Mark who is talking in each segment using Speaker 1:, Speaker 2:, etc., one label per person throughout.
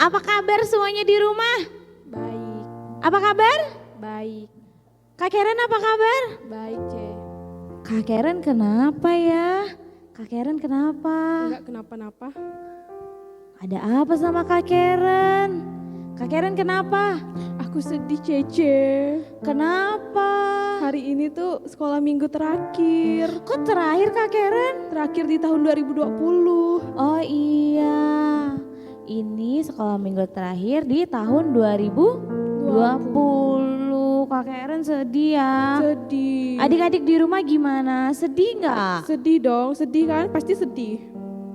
Speaker 1: Apa kabar semuanya di rumah?
Speaker 2: Baik,
Speaker 1: Apa kabar?
Speaker 2: baik,
Speaker 1: Kak Karen apa kabar?
Speaker 2: baik C.
Speaker 1: Kak Karen kenapa ya? Kak Karen kenapa?
Speaker 2: Enggak kenapa-napa.
Speaker 1: Ada apa sama Kak Karen? Kak Karen kenapa?
Speaker 2: Aku sedih Cece.
Speaker 1: Kenapa?
Speaker 2: Hari ini tuh sekolah minggu terakhir.
Speaker 1: Kok terakhir Kak Karen?
Speaker 2: Terakhir di tahun 2020.
Speaker 1: Oh iya, ini sekolah minggu terakhir di tahun 2020. Kak Karen sedih ya.
Speaker 2: Sedih.
Speaker 1: Adik-adik di rumah gimana? Sedih nggak?
Speaker 2: Sedih dong, sedih kan? Pasti sedih.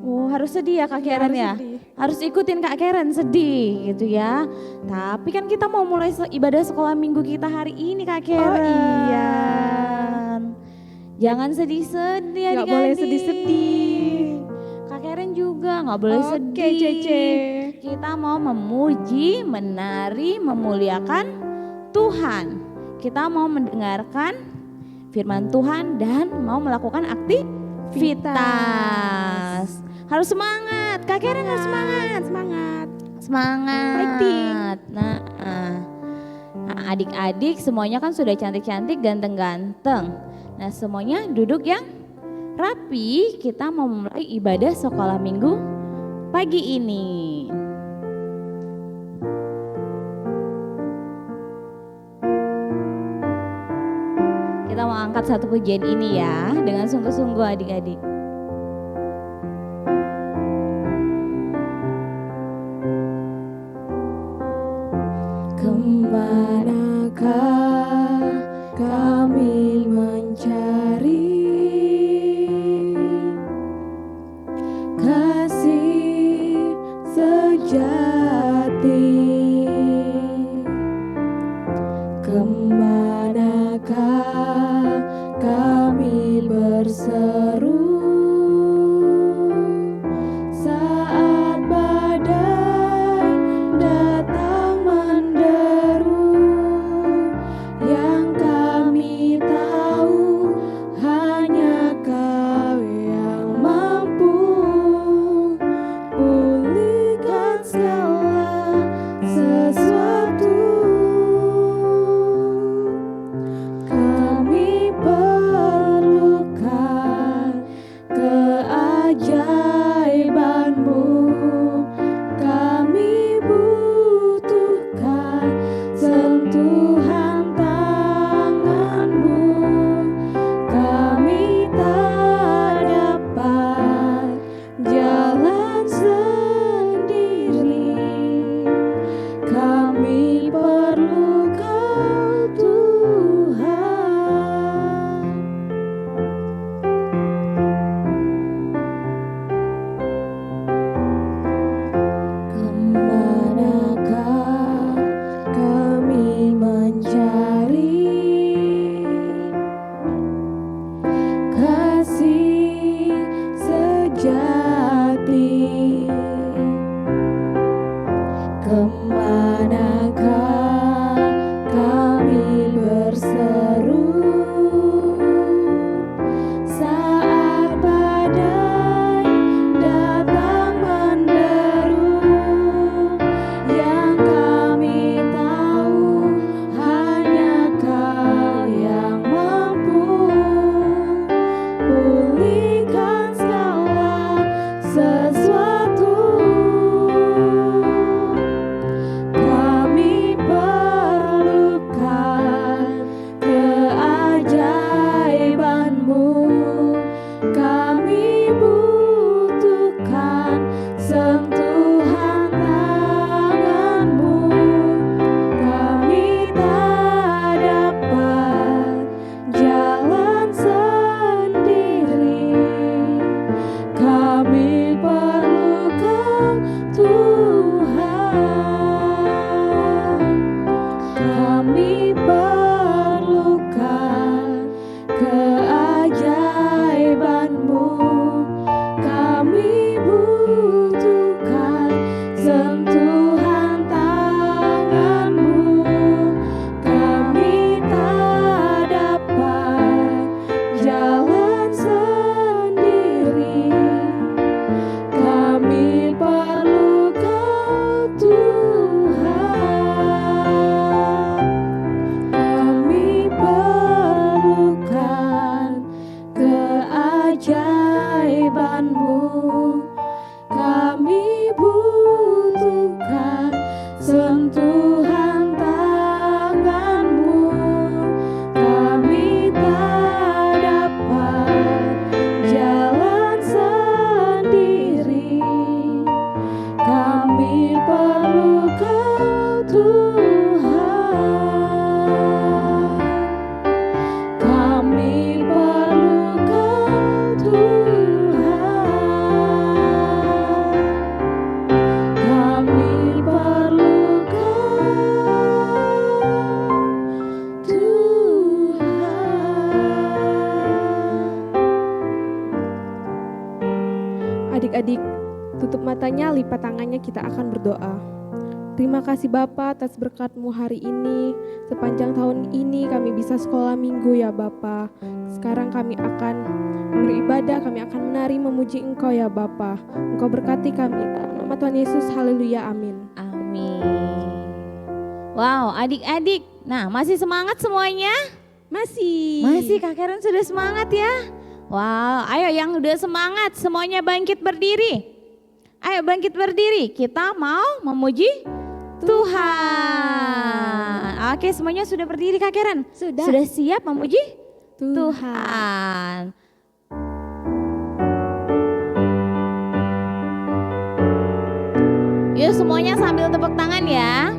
Speaker 1: Oh, harus sedih ya Kak
Speaker 2: Iya,
Speaker 1: Karen
Speaker 2: harus
Speaker 1: ya?
Speaker 2: sedih.
Speaker 1: Harus ikutin Kak Karen sedih gitu ya. Tapi kan kita mau mulai ibadah sekolah minggu kita hari ini Kak Karen.
Speaker 2: Oh iya.
Speaker 1: Jangan sedih-sedih
Speaker 2: Nggak
Speaker 1: adik-adik.
Speaker 2: boleh sedih-sedih.
Speaker 1: Kak Karen juga nggak boleh
Speaker 2: Oke,
Speaker 1: sedih.
Speaker 2: Cece.
Speaker 1: Kita mau memuji, menari, memuliakan Tuhan. Kita mau mendengarkan firman Tuhan dan mau melakukan aktivitas. Harus semangat, Kak Karen harus semangat.
Speaker 2: Semangat.
Speaker 1: Semangat.
Speaker 2: Fighting.
Speaker 1: Nah, adik-adik semuanya kan sudah cantik-cantik, ganteng-ganteng. Nah, semuanya duduk yang rapi. Kita mau memulai ibadah sekolah minggu pagi ini. Kita mau angkat satu pujian ini ya dengan sungguh-sungguh adik-adik.
Speaker 2: Kemanakah kami mencari kasih sejati? Kemanakah kami berseru saat badai datang menderu? Adik-adik tutup matanya, lipat tangannya, kita akan berdoa. Terima kasih Bapa atas berkat-Mu hari ini. Sepanjang tahun ini kami bisa sekolah minggu ya Bapa. Sekarang kami akan beribadah, kami akan menari memuji Engkau ya Bapa. Engkau berkati kami. Dalam nama Tuhan Yesus, haleluya, amin.
Speaker 1: Amin. Wow, adik-adik. Nah, masih semangat semuanya? Masih Kak Karen sudah semangat ya? Wow, ayo yang udah semangat semuanya bangkit berdiri. Ayo bangkit berdiri, kita mau memuji Tuhan. Oke, semuanya sudah berdiri Kak Karen?
Speaker 2: Sudah.
Speaker 1: Sudah siap memuji
Speaker 2: Tuhan.
Speaker 1: Tuhan. Yuk semuanya sambil tepuk tangan ya.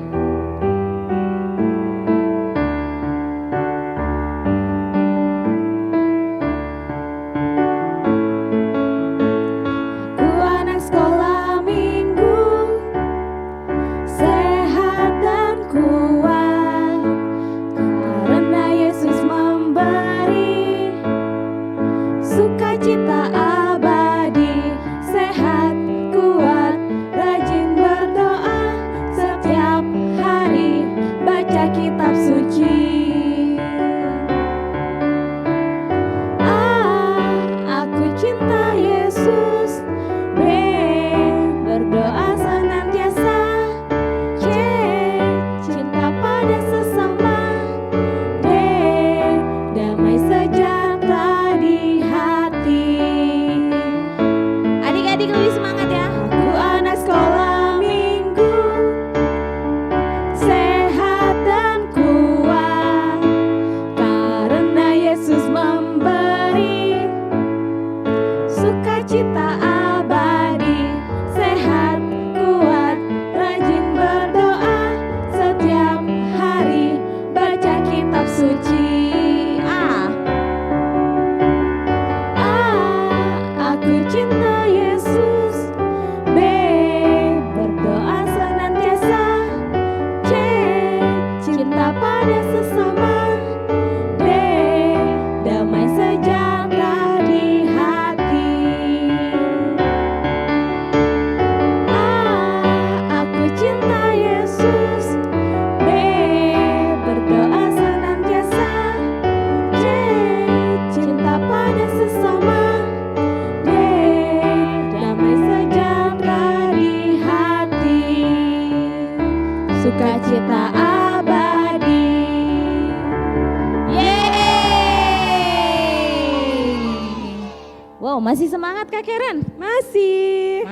Speaker 1: Masih semangat Kak Karen?
Speaker 2: Masih.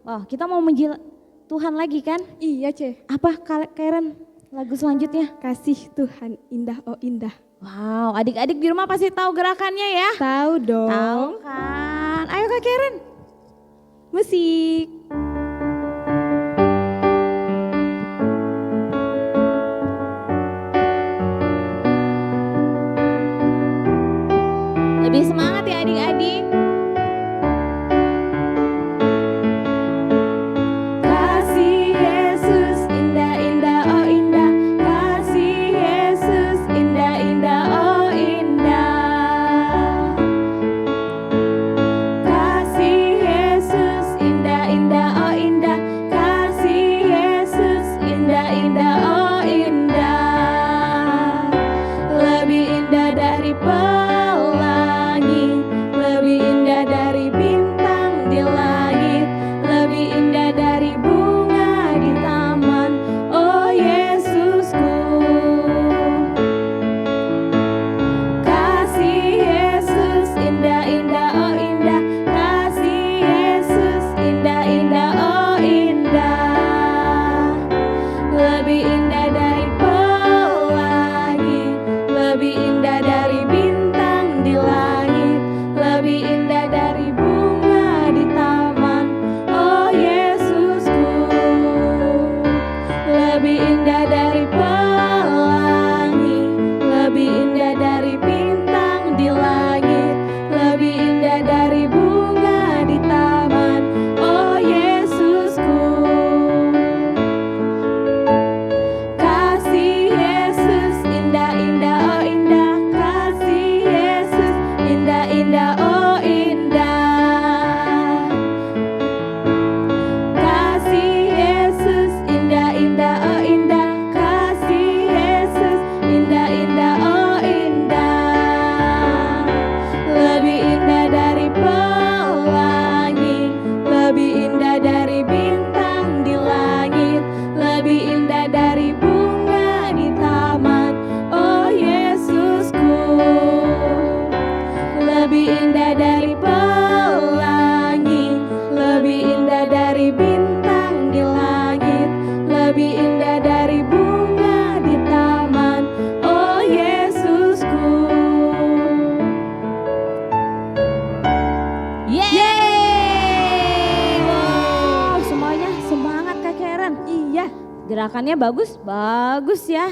Speaker 1: Wow, kita mau memuji Tuhan lagi kan?
Speaker 2: Iya, Ce.
Speaker 1: Apa Kak Karen lagu selanjutnya?
Speaker 2: Kasih Tuhan indah, oh indah.
Speaker 1: Wow, adik-adik di rumah pasti tahu gerakannya ya?
Speaker 2: Tahu dong.
Speaker 1: Tahu kan? Ayo Kak Karen.
Speaker 2: Musik.
Speaker 1: Lebih semangat ya adik-adik.
Speaker 2: Kasih Yesus indah indah oh indah. Kasih Yesus indah indah oh indah. Kasih Yesus indah indah
Speaker 1: Gerakannya bagus, bagus ya.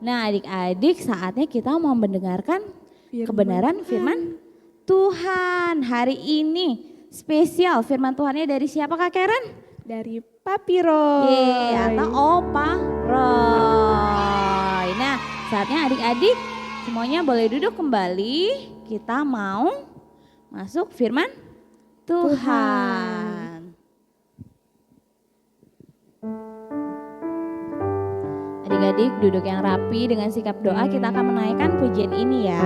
Speaker 1: Nah adik-adik saatnya kita mau mendengarkan kebenaran firman Tuhan. Hari ini spesial firman Tuhannya dari siapa Kak Karen?
Speaker 2: Dari Papi Roy.
Speaker 1: Atau Opa Roy. Nah saatnya adik-adik semuanya boleh duduk kembali. Kita mau masuk firman Tuhan. Adik-adik duduk yang rapi dengan sikap doa, kita akan menaikkan pujian ini ya.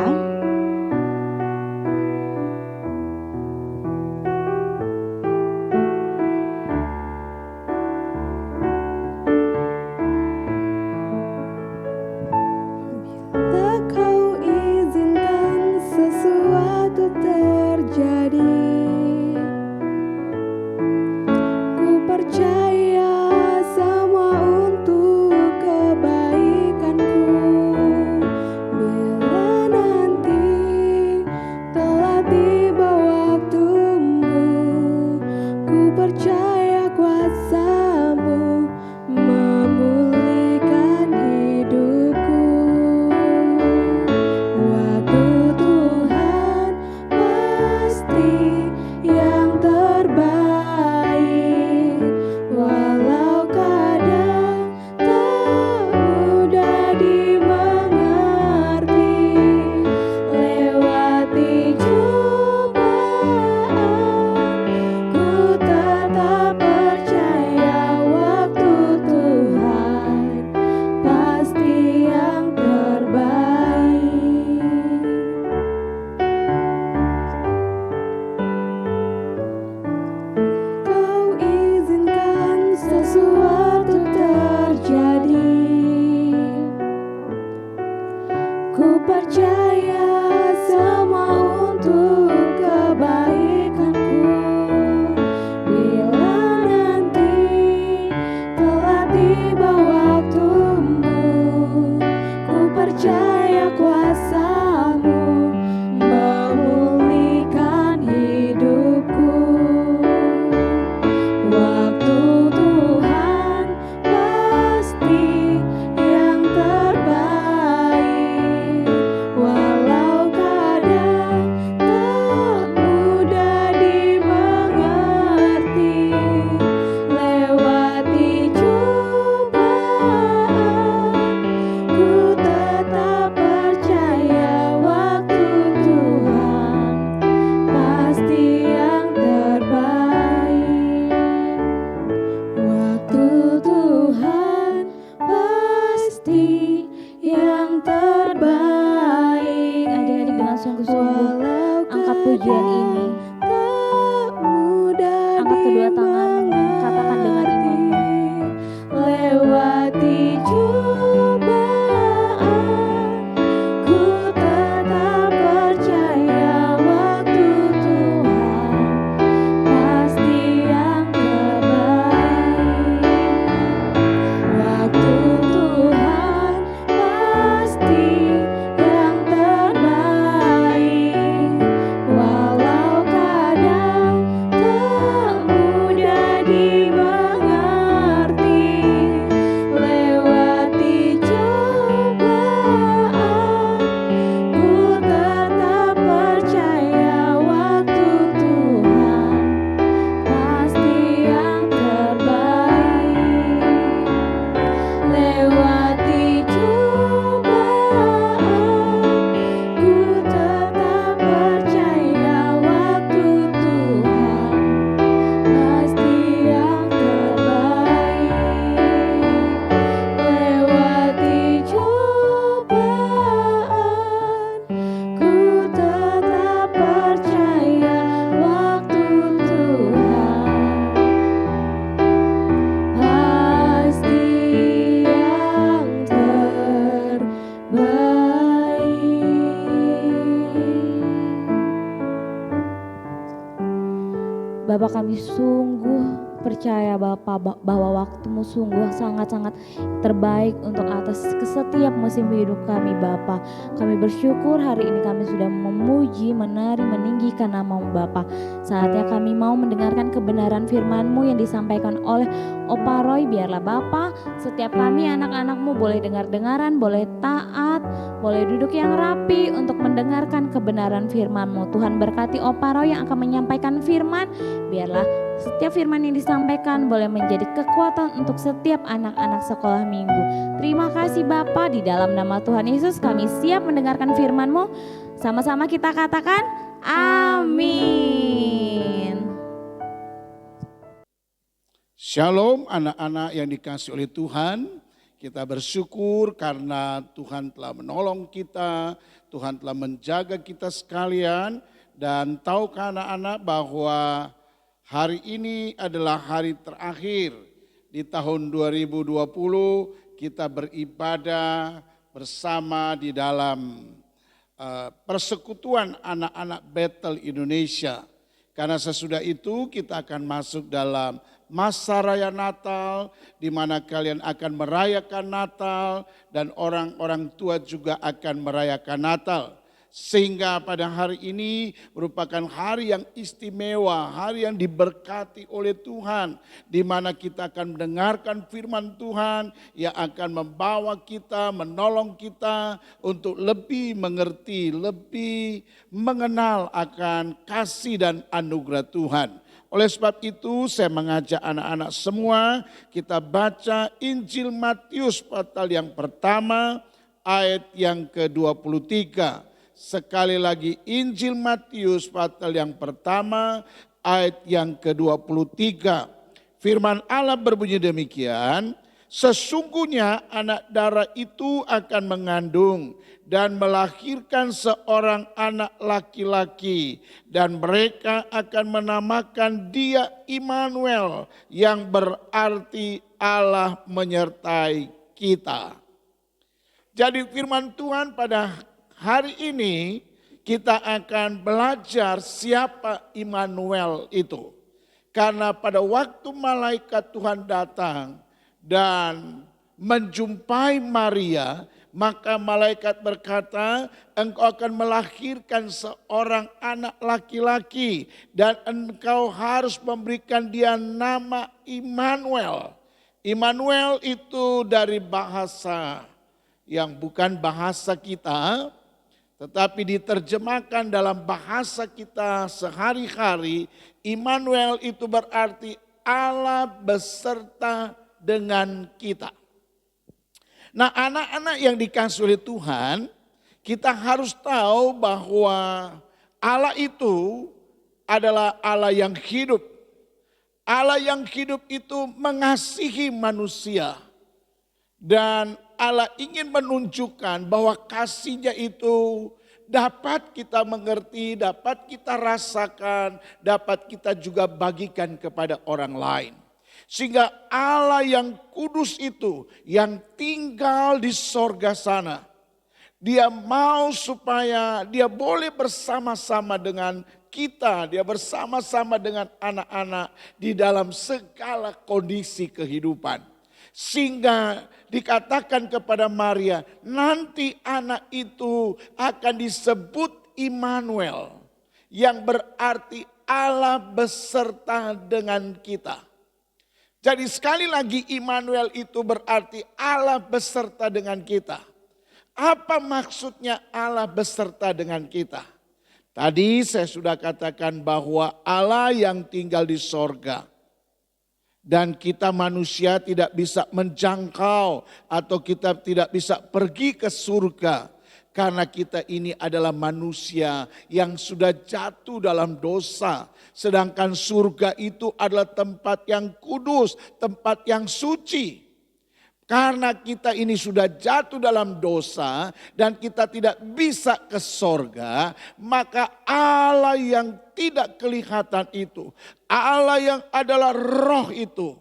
Speaker 2: Bila kau izinkan sesuatu terjadi, ku percaya semua untuk kebaikanku. Bila nanti telah tiba waktumu, ku percaya kuasa-Mu memulihkan hidupku. Waktu Tuhan pasti yang terbaik, walau kadang tak mudah dimengerti. Lewati cobaan, ku tetap percaya waktu Tuhan pasti yang terbaik. Kau izinkan sesuatu terjadi, ku percaya semua untuk kebaikanku. Bila nanti telah tiba waktumu, ku percaya kuasa-Mu memulihkan hidupku. Waktu Tuhan pasti yang terbaik, walau kadang tak mudah dimengerti. Lewati cobaan, ku tetap percaya waktu Tuhan pasti yang terbaik. Waktu Tuhan pasti yang terbaik.
Speaker 1: Adik-adik dengan sungguh-sungguh angkat pujian ini.
Speaker 2: Tak mudah
Speaker 1: Angkat kedua tanganmu, katakan dengan imanmu.
Speaker 2: Lewati cobaan, ku tetap percaya waktu Tuhan pasti yang terbaik. Waktu Tuhan pasti yang terbaik, walau kadang tak mudah dimengerti. Lewati cobaan, ku tetap percaya waktu Tuhan pasti yang terbaik. Lewati cobaan, ku tetap percaya waktu Tuhan pasti yang terbaik. Lewati cobaan, ku tetap percaya waktu Tuhan pasti yang terbaik.
Speaker 1: Bapa kami sungguh percaya bahwa waktumu sungguh sangat-sangat terbaik untuk atas setiap musim hidup kami Bapa. Kami bersyukur hari ini kami sudah memuji, menari, meninggikan nama-Mu Bapa. Saatnya kami mau mendengarkan kebenaran firman-Mu yang disampaikan oleh Opa Roy. Biarlah Bapa, setiap kami anak-anak-Mu boleh dengar-dengaran, boleh taat, boleh duduk yang rapi untuk mendengarkan kebenaran firman-Mu. Tuhan berkati Opa Roy yang akan menyampaikan firman. Biarlah setiap firman yang disampaikan boleh menjadi kekuatan untuk setiap anak-anak sekolah minggu. Terima kasih Bapa, di dalam nama Tuhan Yesus kami siap mendengarkan firman-Mu. Sama-sama kita katakan amin.
Speaker 3: Shalom anak-anak yang dikasihi oleh Tuhan. Kita bersyukur karena Tuhan telah menolong kita, Tuhan telah menjaga kita sekalian. Dan tahukah anak-anak bahwa hari ini adalah hari terakhir di tahun 2020 kita beribadah bersama di dalam persekutuan anak-anak Bethel Indonesia. Karena sesudah itu kita akan masuk dalam masa raya Natal di mana kalian akan merayakan Natal dan orang-orang tua juga akan merayakan Natal. Sehingga pada hari ini merupakan hari yang istimewa, hari yang diberkati oleh Tuhan, di mana kita akan mendengarkan firman Tuhan yang akan membawa kita, menolong kita untuk lebih mengerti, lebih mengenal akan kasih dan anugerah Tuhan. Oleh sebab itu saya mengajak anak-anak semua kita baca Injil Matius pasal yang pertama ayat yang ke-23. Sekali lagi Injil Matius pasal yang pertama ayat yang ke-23. Firman Allah berbunyi demikian, sesungguhnya anak darah itu akan mengandung dan melahirkan seorang anak laki-laki dan mereka akan menamakan dia Immanuel yang berarti Allah menyertai kita. Jadi firman Tuhan pada hari ini kita akan belajar siapa Immanuel itu. Karena pada waktu malaikat Tuhan datang dan menjumpai Maria, maka malaikat berkata, engkau akan melahirkan seorang anak laki-laki dan engkau harus memberikan dia nama Immanuel. Immanuel itu dari bahasa yang bukan bahasa kita, tetapi diterjemahkan dalam bahasa kita sehari-hari. Immanuel itu berarti Allah beserta dengan kita. Nah, anak-anak yang dikasihi oleh Tuhan, kita harus tahu bahwa Allah itu adalah Allah yang hidup. Allah yang hidup itu mengasihi manusia. Dan Allah ingin menunjukkan bahwa kasih-Nya itu dapat kita mengerti, dapat kita rasakan, dapat kita juga bagikan kepada orang lain. Sehingga Allah yang kudus itu, yang tinggal di sorga sana, Dia mau supaya Dia boleh bersama-sama dengan kita, Dia bersama-sama dengan anak-anak di dalam segala kondisi kehidupan. Sehingga dikatakan kepada Maria, nanti anak itu akan disebut Immanuel, yang berarti Allah beserta dengan kita. Jadi sekali lagi Immanuel itu berarti Allah beserta dengan kita. Apa maksudnya Allah beserta dengan kita? Tadi saya sudah katakan bahwa Allah yang tinggal di sorga. Dan kita manusia tidak bisa menjangkau atau kita tidak bisa pergi ke surga. Karena kita ini adalah manusia yang sudah jatuh dalam dosa. Sedangkan surga itu adalah tempat yang kudus, tempat yang suci. Karena kita ini sudah jatuh dalam dosa dan kita tidak bisa ke sorga, maka Allah yang tidak kelihatan itu, Allah yang adalah roh itu.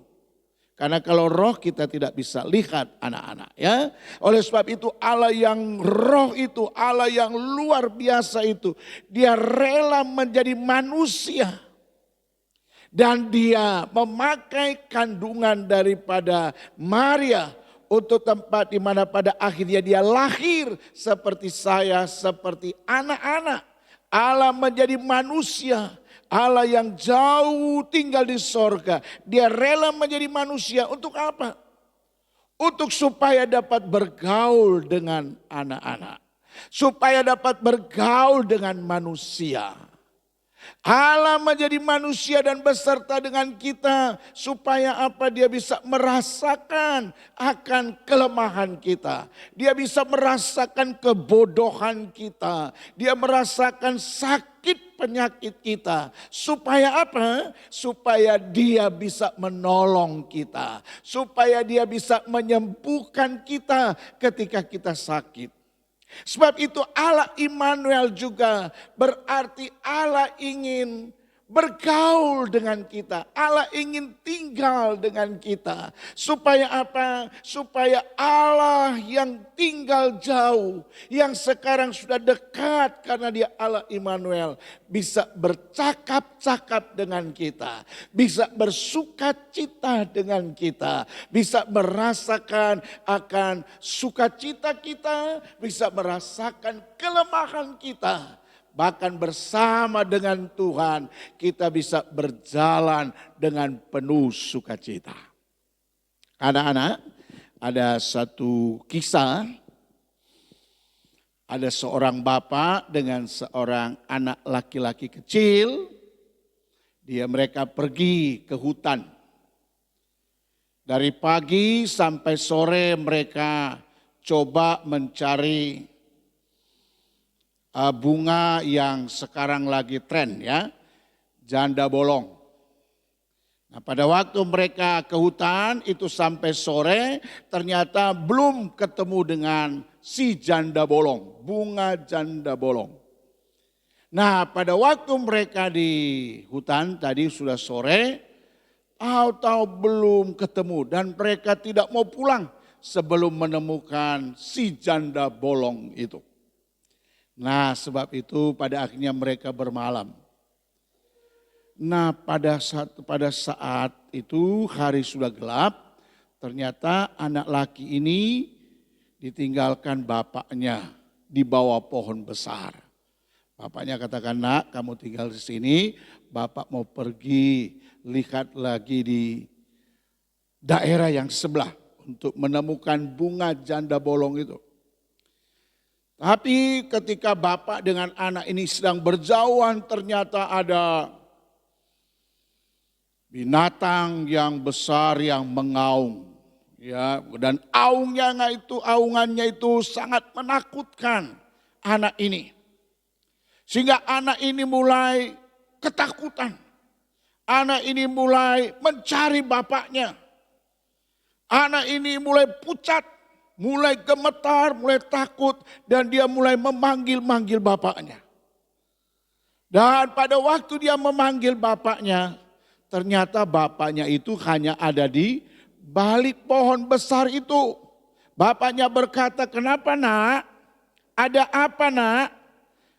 Speaker 3: Karena kalau roh kita tidak bisa lihat anak-anak ya. Oleh sebab itu Allah yang roh itu, Allah yang luar biasa itu, Dia rela menjadi manusia. Dan dia memakai kandungan daripada Maria untuk tempat di mana pada akhirnya dia lahir seperti saya, seperti anak-anak. Allah menjadi manusia, Allah yang jauh tinggal di sorga. Dia rela menjadi manusia untuk apa? Untuk supaya dapat bergaul dengan anak-anak. Supaya dapat bergaul dengan manusia. Allah menjadi manusia dan beserta dengan kita supaya apa? Dia bisa merasakan akan kelemahan kita. Dia bisa merasakan kebodohan kita. Dia merasakan sakit penyakit kita. Supaya apa? Supaya dia bisa menolong kita. Supaya dia bisa menyembuhkan kita ketika kita sakit. Sebab itu Allah Immanuel juga berarti Allah ingin bergaul dengan kita. Allah ingin tinggal dengan kita. Supaya apa? Supaya Allah yang tinggal jauh, yang sekarang sudah dekat karena dia Allah Immanuel, bisa bercakap-cakap dengan kita. Bisa bersukacita dengan kita. Bisa merasakan akan sukacita kita. Bisa merasakan kelemahan kita. Bahkan bersama dengan Tuhan kita bisa berjalan dengan penuh sukacita. Anak-anak, ada satu kisah. Ada seorang bapak dengan seorang anak laki-laki kecil. Mereka pergi ke hutan. Dari pagi sampai sore mereka coba mencari bunga yang sekarang lagi tren ya, janda bolong. Nah, pada waktu mereka ke hutan itu sampai sore ternyata belum ketemu dengan si janda bolong, bunga janda bolong. Nah, pada waktu mereka di hutan tadi sudah sore, tahu-tahu belum ketemu dan mereka tidak mau pulang sebelum menemukan si janda bolong itu. Nah, sebab itu pada akhirnya mereka bermalam. Nah, pada saat itu hari sudah gelap, ternyata anak laki ini ditinggalkan bapaknya di bawah pohon besar. Bapaknya katakan, "Nak, kamu tinggal di sini, bapak mau pergi lihat lagi di daerah yang sebelah untuk menemukan bunga janda bolong itu." Tapi ketika bapak dengan anak ini sedang berjauhan ternyata ada binatang yang besar yang mengaung. Ya, dan aungannya itu sangat menakutkan anak ini. Sehingga anak ini mulai ketakutan. Anak ini mulai mencari bapaknya. Anak ini mulai pucat. Mulai gemetar, mulai takut dan dia mulai memanggil-manggil bapaknya. Dan pada waktu dia memanggil bapaknya, ternyata bapaknya itu hanya ada di balik pohon besar itu. Bapaknya berkata, "Kenapa, Nak? Ada apa, Nak?"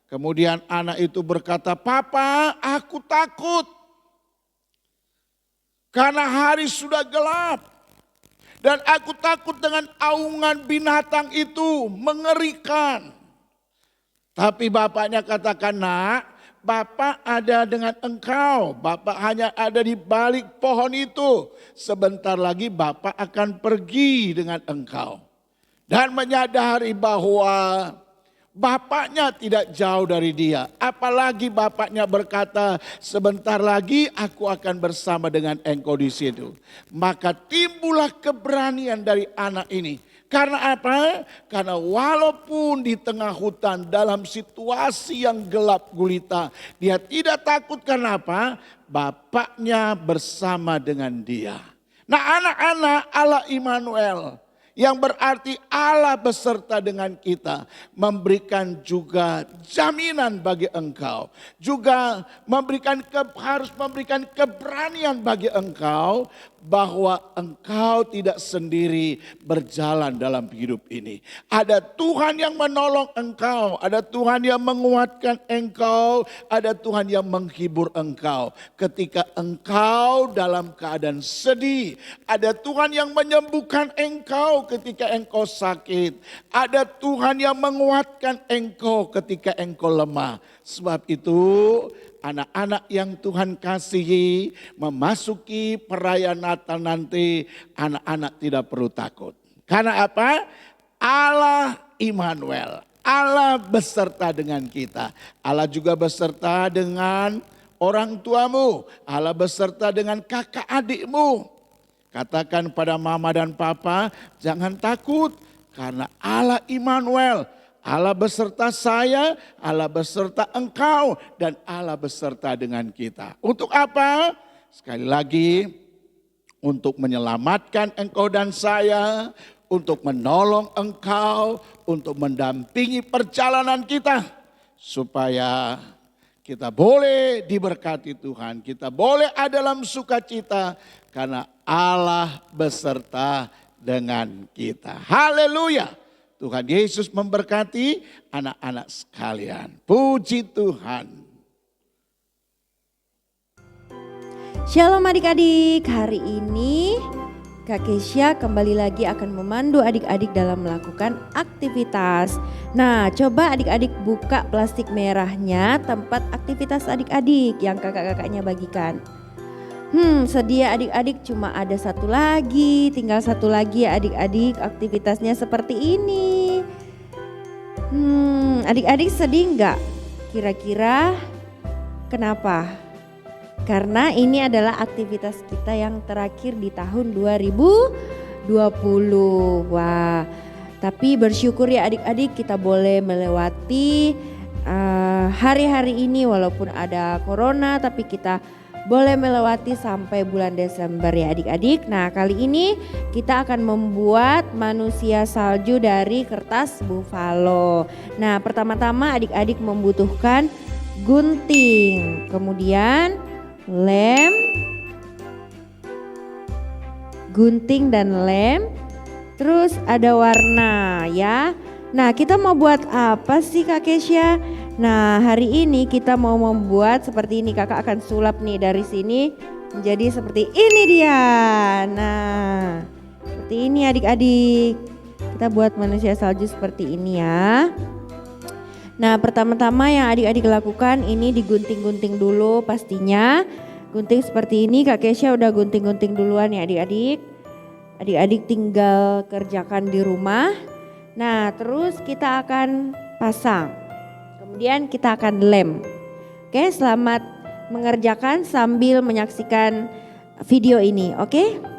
Speaker 3: Kemudian anak itu berkata, "Papa, aku takut. Karena hari sudah gelap. Dan aku takut dengan aungan binatang itu, mengerikan." Tapi bapaknya katakan, "Nak, bapak ada dengan engkau. Bapak hanya ada di balik pohon itu. Sebentar lagi bapak akan pergi dengan engkau." Dan menyadari bahwa bapaknya tidak jauh dari dia. Apalagi bapaknya berkata, "Sebentar lagi aku akan bersama dengan engkau di situ." Maka timbullah keberanian dari anak ini. Karena apa? Karena walaupun di tengah hutan dalam situasi yang gelap gulita, dia tidak takut. Karena apa? Bapaknya bersama dengan dia. Nah, anak-anak Allah Immanuel Yang berarti Allah beserta dengan kita, memberikan juga jaminan bagi engkau. Juga harus memberikan keberanian bagi engkau bahwa engkau tidak sendiri berjalan dalam hidup ini. Ada Tuhan yang menolong engkau, ada Tuhan yang menguatkan engkau, ada Tuhan yang menghibur engkau. Ketika engkau dalam keadaan sedih, ada Tuhan yang menyembuhkan engkau ketika engkau sakit. Ada Tuhan yang menguatkan engkau ketika engkau lemah. Sebab itu anak-anak yang Tuhan kasihi memasuki perayaan Natal nanti, anak-anak tidak perlu takut. Karena apa? Allah Immanuel, Allah beserta dengan kita. Allah juga beserta dengan orang tuamu, Allah beserta dengan kakak adikmu. Katakan pada mama dan papa, jangan takut karena Allah Immanuel, Allah beserta saya, Allah beserta engkau, dan Allah beserta dengan kita. Untuk apa? Sekali lagi, untuk menyelamatkan engkau dan saya, untuk menolong engkau, untuk mendampingi perjalanan kita. Supaya kita boleh diberkati Tuhan, kita boleh ada dalam sukacita karena Allah beserta dengan kita. Haleluya. Tuhan Yesus memberkati anak-anak sekalian. Puji Tuhan.
Speaker 4: Shalom adik-adik, hari ini Kak Kesya kembali lagi akan memandu adik-adik dalam melakukan aktivitas. Nah, coba adik-adik buka plastik merahnya tempat aktivitas adik-adik yang kakak-kakaknya bagikan. Sedia adik-adik cuma ada satu lagi, tinggal satu lagi ya adik-adik, aktivitasnya seperti ini. Adik-adik sedih nggak? Kira-kira kenapa? Karena ini adalah aktivitas kita yang terakhir di tahun 2020. Wah, tapi bersyukur ya adik-adik kita boleh melewati hari-hari ini walaupun ada corona, tapi kita boleh melewati sampai bulan Desember ya adik-adik. Nah, kali ini kita akan membuat manusia salju dari kertas buffalo. Nah, pertama-tama adik-adik membutuhkan gunting, kemudian lem, gunting dan lem, terus ada warna ya. Nah, kita mau buat apa sih Kak Kesya? Nah, hari ini kita mau membuat seperti ini. Kakak akan sulap nih dari sini menjadi seperti ini dia. Nah, seperti ini adik-adik. Kita buat manusia salju seperti ini ya. Nah, pertama-tama yang adik-adik lakukan ini digunting-gunting dulu pastinya. Gunting seperti ini, Kak Kesya udah gunting-gunting duluan ya adik-adik. Adik-adik tinggal kerjakan di rumah. Nah, terus kita akan pasang. Kemudian kita akan lem. Oke, selamat mengerjakan sambil menyaksikan video ini, oke?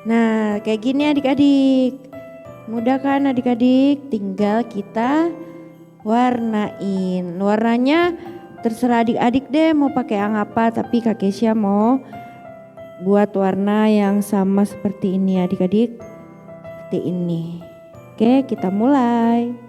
Speaker 4: Nah, kayak gini adik-adik. Mudah kan adik-adik? Tinggal kita warnain. Warnanya terserah adik-adik deh mau pakai yang apa, tapi Kak Kesya mau buat warna yang sama seperti ini adik-adik. Seperti ini. Oke, kita mulai.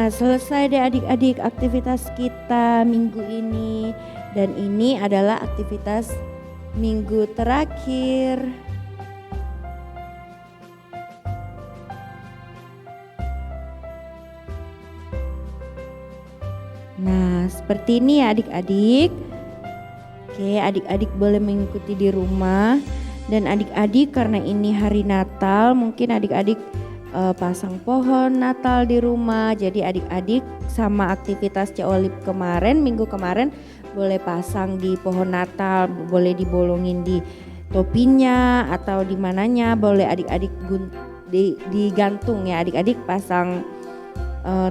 Speaker 4: Nah, selesai deh adik-adik aktivitas kita minggu ini. Dan ini adalah aktivitas minggu terakhir. Nah, seperti ini ya adik-adik. Oke, adik-adik boleh mengikuti di rumah. Dan adik-adik karena ini hari Natal, mungkin adik-adik pasang pohon Natal di rumah. Jadi adik-adik sama aktivitas Ceolip kemarin, minggu kemarin boleh pasang di pohon Natal, boleh dibolongin di topinya atau di mananya, boleh adik-adik digantung ya, adik-adik pasang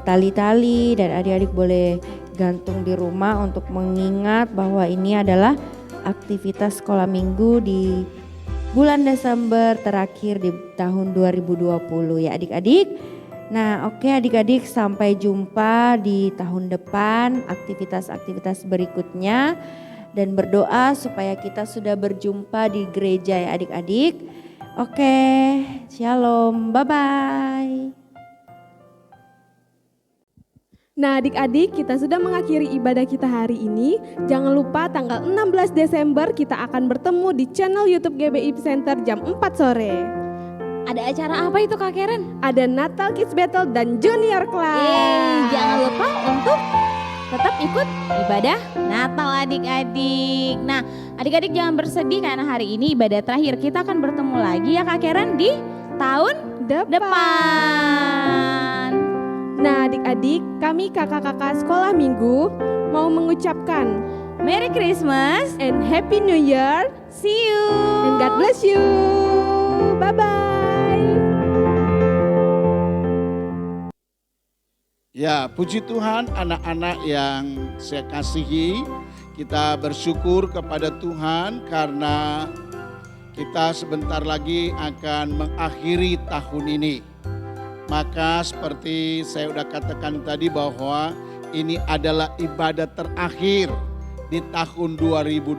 Speaker 4: tali-tali dan adik-adik boleh gantung di rumah untuk mengingat bahwa ini adalah aktivitas sekolah minggu di bulan Desember terakhir di tahun 2020 ya adik-adik. Nah oke adik-adik, sampai jumpa di tahun depan aktivitas-aktivitas berikutnya. Dan berdoa supaya kita sudah berjumpa di gereja ya adik-adik. Oke, shalom, bye-bye.
Speaker 2: Nah adik-adik, kita sudah mengakhiri ibadah kita hari ini. Jangan lupa tanggal 16 Desember kita akan bertemu di channel YouTube GBI Center jam 4 sore.
Speaker 1: Ada acara apa itu Kak Karen?
Speaker 2: Ada Natal Kids Battle dan Junior Class.
Speaker 1: Jangan lupa untuk tetap ikut ibadah Natal adik-adik. Nah adik-adik jangan bersedih karena hari ini ibadah terakhir. Kita akan bertemu lagi ya Kak Karen di tahun depan.
Speaker 2: Nah adik-adik, kami kakak-kakak sekolah minggu mau mengucapkan
Speaker 1: Merry Christmas
Speaker 2: and Happy New Year.
Speaker 1: See you
Speaker 2: And God bless you. Bye-bye.
Speaker 3: Ya, puji Tuhan anak-anak yang saya kasihi, kita bersyukur kepada Tuhan karena kita sebentar lagi akan mengakhiri tahun ini. Maka seperti saya sudah katakan tadi bahwa ini adalah ibadah terakhir di tahun 2020.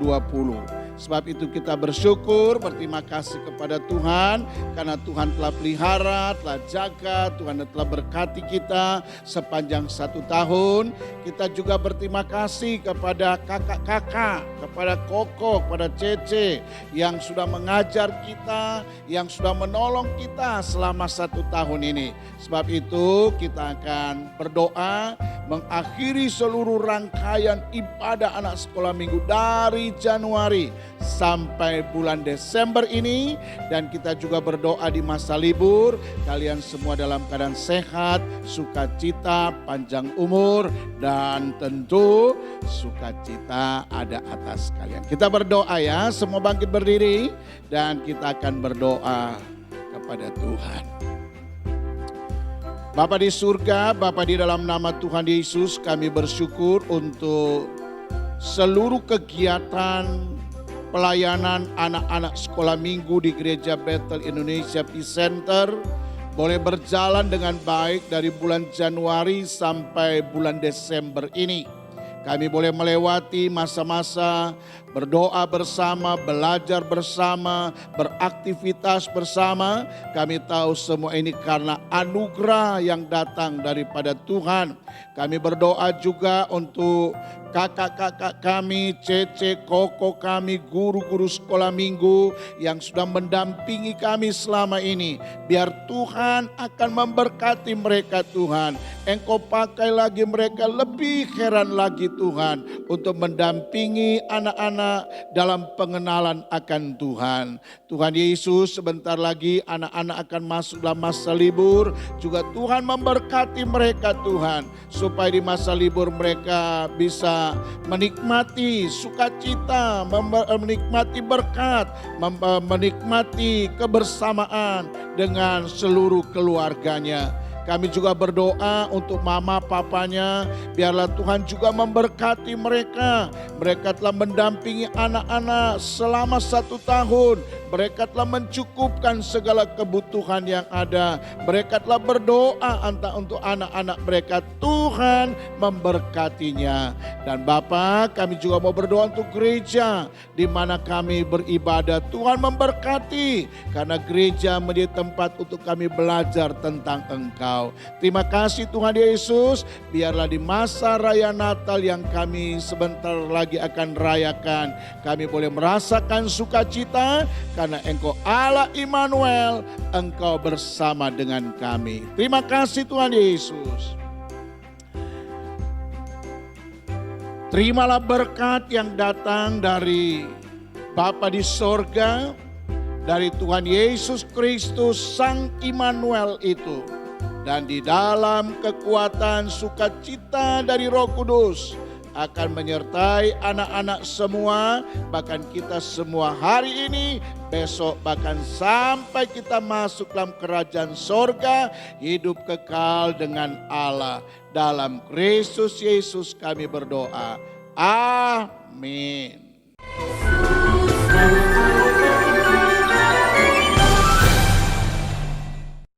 Speaker 3: Sebab itu kita bersyukur, berterima kasih kepada Tuhan karena Tuhan telah pelihara, telah jaga, Tuhan telah berkati kita sepanjang 1 tahun. Kita juga berterima kasih kepada kakak-kakak, kepada Koko, kepada Cece yang sudah mengajar kita, yang sudah menolong kita selama 1 tahun ini. Sebab itu kita akan berdoa mengakhiri seluruh rangkaian ibadah anak sekolah minggu dari Januari sampai bulan Desember ini. Dan kita juga berdoa di masa libur kalian semua dalam keadaan sehat, sukacita, panjang umur, dan tentu sukacita ada atas kalian. Kita berdoa ya, semua bangkit berdiri dan kita akan berdoa kepada Tuhan. Bapa di surga, Bapa di dalam nama Tuhan Yesus, kami bersyukur untuk seluruh kegiatan pelayanan anak-anak sekolah minggu di Gereja Bethel Indonesia Peace Center boleh berjalan dengan baik dari bulan Januari sampai bulan Desember ini. Kami boleh melewati masa-masa berdoa bersama, belajar bersama, beraktivitas bersama. Kami tahu semua ini karena anugerah yang datang daripada Tuhan. Kami berdoa juga untuk kakak-kakak kami, Cece, Koko kami, guru-guru sekolah minggu yang sudah mendampingi kami selama ini. Biar Tuhan akan memberkati mereka Tuhan. Engkau pakai lagi mereka lebih heran lagi Tuhan untuk mendampingi anak-anak dalam pengenalan akan Tuhan. Tuhan Yesus, sebentar lagi anak-anak akan masuk dalam masa libur. Juga Tuhan memberkati mereka Tuhan, supaya di masa libur mereka bisa menikmati sukacita, menikmati berkat, menikmati kebersamaan dengan seluruh keluarganya. Kami juga berdoa untuk mama papanya, biarlah Tuhan juga memberkati mereka. Mereka telah mendampingi anak-anak selama 1 tahun. Mereka telah mencukupkan segala kebutuhan yang ada. Mereka telah berdoa untuk anak-anak mereka. Tuhan memberkatinya. Dan Bapa, kami juga mau berdoa untuk gereja di mana kami beribadah. Tuhan memberkati karena gereja menjadi tempat untuk kami belajar tentang Engkau. Engkau. Terima kasih Tuhan Yesus, biarlah di masa raya Natal yang kami sebentar lagi akan rayakan, kami boleh merasakan sukacita karena Engkau Allah Immanuel, Engkau bersama dengan kami. Terima kasih Tuhan Yesus. Terimalah berkat yang datang dari Bapa di sorga, dari Tuhan Yesus Kristus Sang Immanuel itu. Dan di dalam kekuatan sukacita dari Roh Kudus akan menyertai anak-anak semua, bahkan kita semua hari ini, besok, bahkan sampai kita masuk dalam kerajaan sorga, hidup kekal dengan Allah. Dalam Kristus Yesus kami berdoa. Amin.